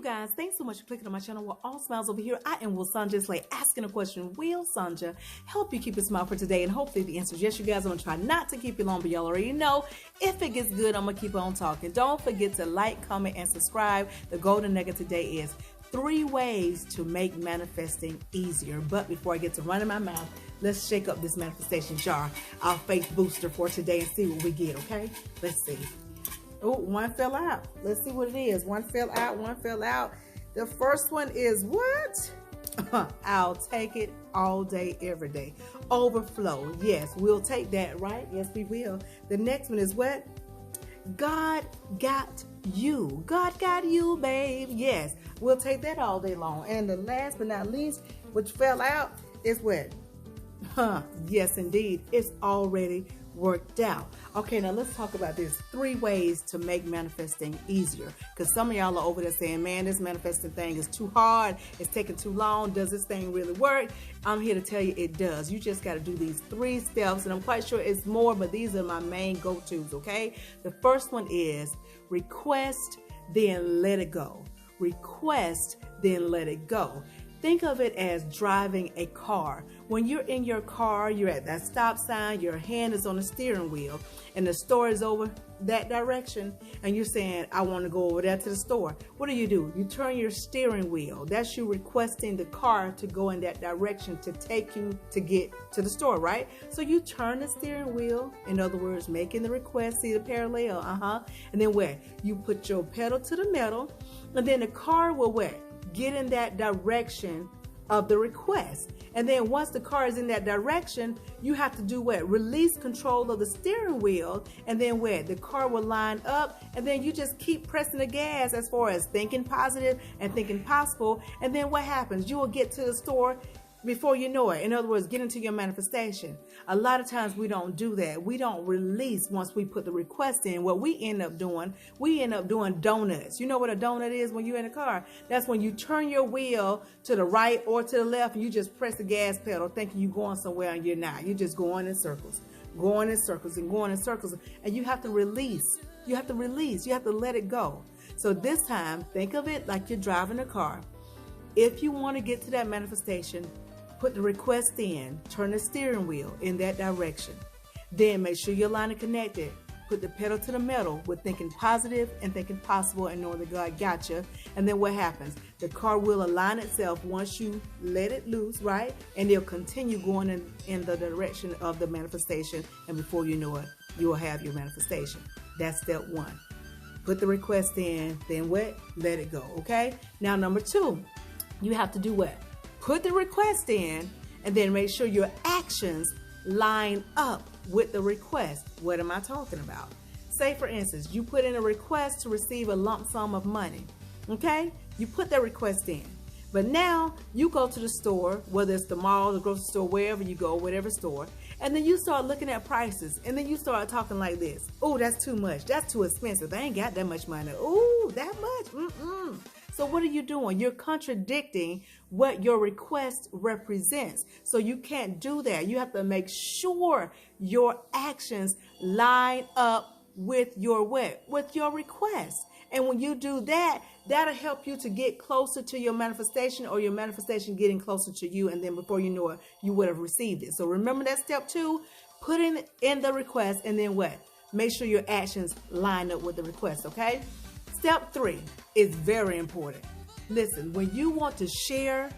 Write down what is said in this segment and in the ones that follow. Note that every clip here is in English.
guys, thanks so much for clicking on my channel. We're all smiles over here. I am Will Sanja Slay asking a question. Will Sanja help you keep a smile for today? And hopefully the answer is yes, you guys. I'm going to try not to keep you long, but y'all already know if it gets good, I'm going to keep on talking. Don't forget to like, comment, and subscribe. The golden nugget today is 3 ways to make manifesting easier. But before I get to running my mouth, let's shake up this manifestation jar, our faith booster for today, and see what we get, okay? Let's see. Oh, one fell out. Let's see what it is. One fell out, one fell out. The first one is what? I'll take it all day, every day. Overflow. Yes, we'll take that, right? Yes, we will. The next one is what? God got you. God got you, babe. Yes, we'll take that all day long. And the last but not least, which fell out, is what? Yes, indeed. It's already worked out. Okay, now let's talk about this. 3 ways to make manifesting easier. Because some of y'all are over there saying, man, this manifesting thing is too hard. It's taking too long. Does this thing really work? I'm here to tell you it does. You just got to do these 3 steps. And I'm quite sure it's more, but these are my main go-tos, okay? The first one is request, then let it go. Request, then let it go. Think of it as driving a car. When you're in your car, you're at that stop sign, your hand is on the steering wheel, and the store is over that direction, and you're saying, I want to go over there to the store. What do? You turn your steering wheel. That's you requesting the car to go in that direction to take you to get to the store, right? So you turn the steering wheel, in other words, making the request, see the parallel, and then where? You put your pedal to the metal, and then the car will where? Get in that direction of the request. And then once the car is in that direction, you have to do what? Release control of the steering wheel, and then what? The car will line up, and then you just keep pressing the gas as far as thinking positive and thinking possible. And then what happens? You will get to the store before you know it. In other words, get into your manifestation. A lot of times we don't do that. We don't release once we put the request in. What we end up doing donuts. You know what a donut is when you're in a car? That's when you turn your wheel to the right or to the left, and you just press the gas pedal thinking you're going somewhere, and you're not. You're just going in circles, going in circles and going in circles. And you have to release. You have to release. You have to let it go. So this time, think of it like you're driving a car. If you want to get to that manifestation, put the request in, turn the steering wheel in that direction. Then make sure your line is connected. Put the pedal to the metal with thinking positive and thinking possible and knowing that God got you. And then what happens? The car will align itself once you let it loose, right? And it'll continue going in the direction of the manifestation. And before you know it, you will have your manifestation. That's step 1. Put the request in, then what? Let it go, okay? Now, number 2, you have to do what? Put the request in, and then make sure your actions line up with the request. What am I talking about? Say, for instance, you put in a request to receive a lump sum of money, okay? You put that request in. But now you go to the store, whether it's the mall, the grocery store, wherever you go, whatever store, and then you start looking at prices, and then you start talking like this. Oh, that's too much. That's too expensive. They ain't got that much money. Oh, that much? So what are you doing? You're contradicting what your request represents. So you can't do that. You have to make sure your actions line up with your what? With your request. And when you do that, that'll help you to get closer to your manifestation, or your manifestation getting closer to you. And then before you know it, you would have received it. So remember that step 2, put in the request, and then what? Make sure your actions line up with the request, okay? Step 3 is very important. Listen, when you want to share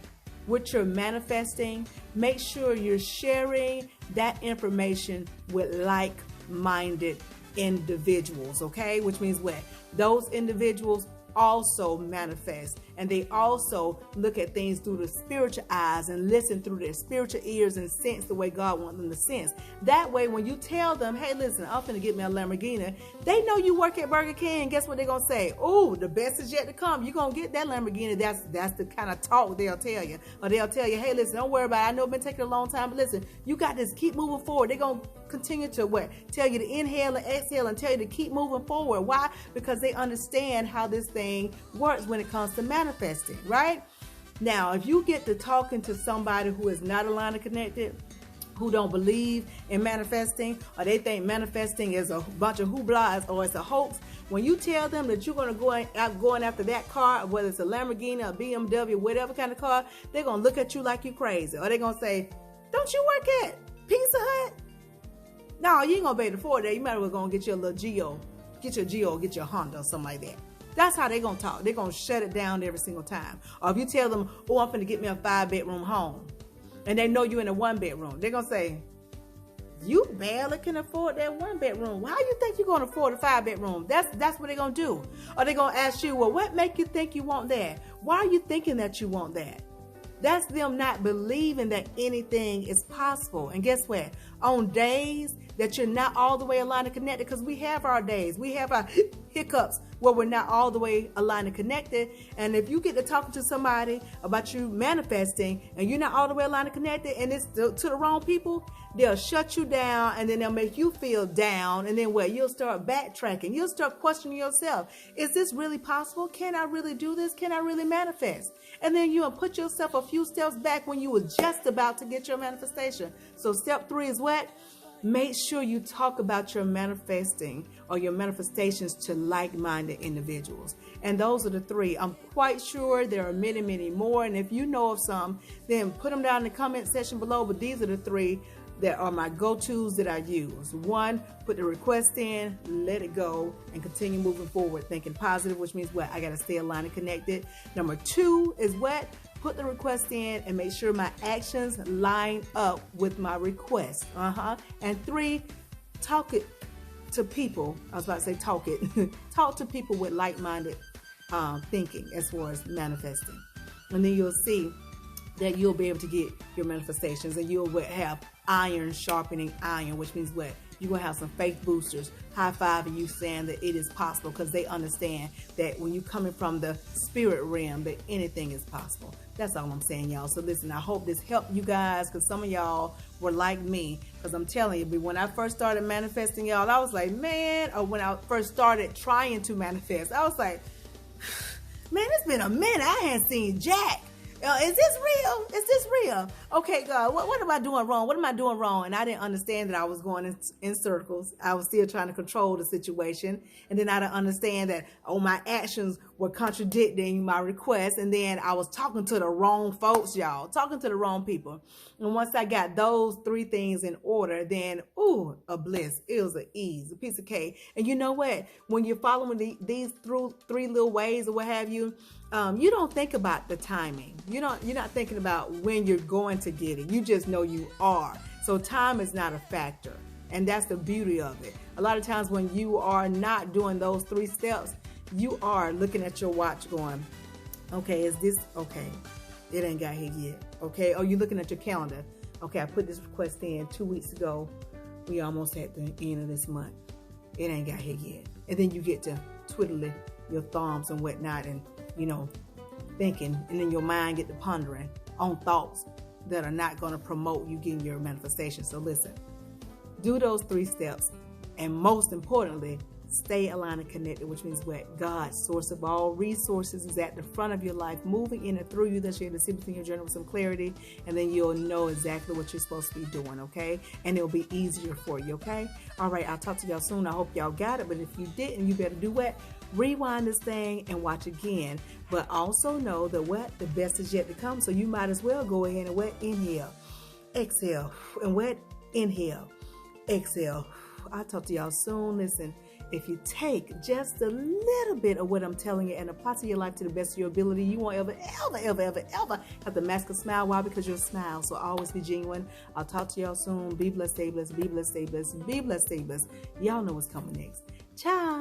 what you're manifesting, make sure you're sharing that information with like-minded individuals, okay? Which means what? Those individuals also manifest, and they also look at things through the spiritual eyes and listen through their spiritual ears and sense the way God wants them to sense. That way, when you tell them, hey, listen, I'm finna get me a Lamborghini, they know you work at Burger King. Guess what they're gonna say? Oh, the best is yet to come. You're gonna get that Lamborghini. That's the kind of talk they'll tell you. Or they'll tell you, hey, listen, don't worry about it. I know it's been taking a long time, but listen, you got this. Keep moving forward. They're gonna continue to what? Tell you to inhale and exhale, and tell you to keep moving forward. Why? Because they understand how this thing works when it comes to manifesting, right? Now, if you get to talking to somebody who is not aligned and connected, who don't believe in manifesting, or they think manifesting is a bunch of hoopla or it's a hoax. When you tell them that you're going to go out going after that car, whether it's a Lamborghini, a BMW, whatever kind of car, they're going to look at you like you're crazy. Or they're going to say, don't you work at Pizza Hut? No, you ain't going to be able to afford that. You might as well go and get your little Geo. Get your Honda or something like that. That's how they're going to talk. They're going to shut it down every single time. Or if you tell them, oh, I'm finna get me a 5-bedroom home, and they know you in a 1-bedroom, they're going to say, you barely can afford that 1-bedroom. How you think you're going to afford a 5-bedroom? That's what they're going to do. Or they're going to ask you, well, what make you think you want that? Why are you thinking that you want that? That's them not believing that anything is possible. And guess what? On days that you're not all the way aligned and connected, because we have our days, we have our hiccups where we're not all the way aligned and connected. And if you get to talking to somebody about you manifesting and you're not all the way aligned and connected, and it's to the wrong people, they'll shut you down, and then they'll make you feel down. And then what? You'll start backtracking. You'll start questioning yourself. Is this really possible? Can I really do this? Can I really manifest? And then you'll put yourself a few steps back when you were just about to get your manifestation. So step 3 is what? Make sure you talk about your manifesting or your manifestations to like-minded individuals. And those are the 3. I'm quite sure there are many, many more. And if you know of some, then put them down in the comment section below. But these are the 3 that are my go-tos that I use. 1, put the request in, let it go, and continue moving forward, thinking positive, which means what? I got to stay aligned and connected. Number 2 is what? Put the request in and make sure my actions line up with my request. And 3, talk it to people. I was about to say talk it. Talk to people with like-minded thinking as far as manifesting. And then you'll see that you'll be able to get your manifestations, and you'll have iron sharpening iron, which means what? You're going to have some faith boosters high-fiving you, saying that it is possible, because they understand that when you're coming from the spirit realm, that anything is possible. That's all I'm saying, y'all. So listen, I hope this helped you guys, because some of y'all were like me, because I'm telling you, when I first started manifesting, y'all, I was like, man, or when I first started trying to manifest, I was like, man, it's been a minute. I hadn't seen Jack. Is this real? Is this real? Okay, God, what am I doing wrong? What am I doing wrong? And I didn't understand that I was going in circles. I was still trying to control the situation. And then I didn't understand that, my actions were contradicting my requests. And then I was talking to the wrong folks, y'all, talking to the wrong people. And once I got those 3 things in order, then, a bliss. It was an ease, a piece of cake. And you know what? When you're following these 3 little ways or what have you, you don't think about the timing. You're not thinking about when you're going to get it. You just know you are. So time is not a factor. And that's the beauty of it. A lot of times when you are not doing those 3 steps, you are looking at your watch going, okay, is this okay? It ain't got here yet. Okay. Or you're looking at your calendar. Okay, I put this request in 2 weeks ago. We almost at the end of this month. It ain't got here yet. And then you get to twiddling your thumbs and whatnot, and thinking, and then your mind get to pondering on thoughts that are not going to promote you getting your manifestation. So listen, do those 3 steps, and most importantly, stay aligned and connected, which means what? God, source of all resources, is at the front of your life, moving in and through you, that you're able to see within your journey with some clarity, and then you'll know exactly what you're supposed to be doing, okay? And it'll be easier for you, okay? All right, I'll talk to y'all soon. I hope y'all got it, but if you didn't, you better do what? Rewind this thing and watch again. But also know that what? The best is yet to come, so you might as well go ahead and what? Inhale, exhale, and what? Inhale, exhale. I'll talk to y'all soon. Listen, if you take just a little bit of what I'm telling you and apply to your life to the best of your ability, you won't ever have to mask a smile. Why? Because you're a smile. So always be genuine. I'll talk to y'all soon. Be blessed, stay blessed, be blessed, stay blessed, be blessed, stay blessed. Y'all know what's coming next. Ciao.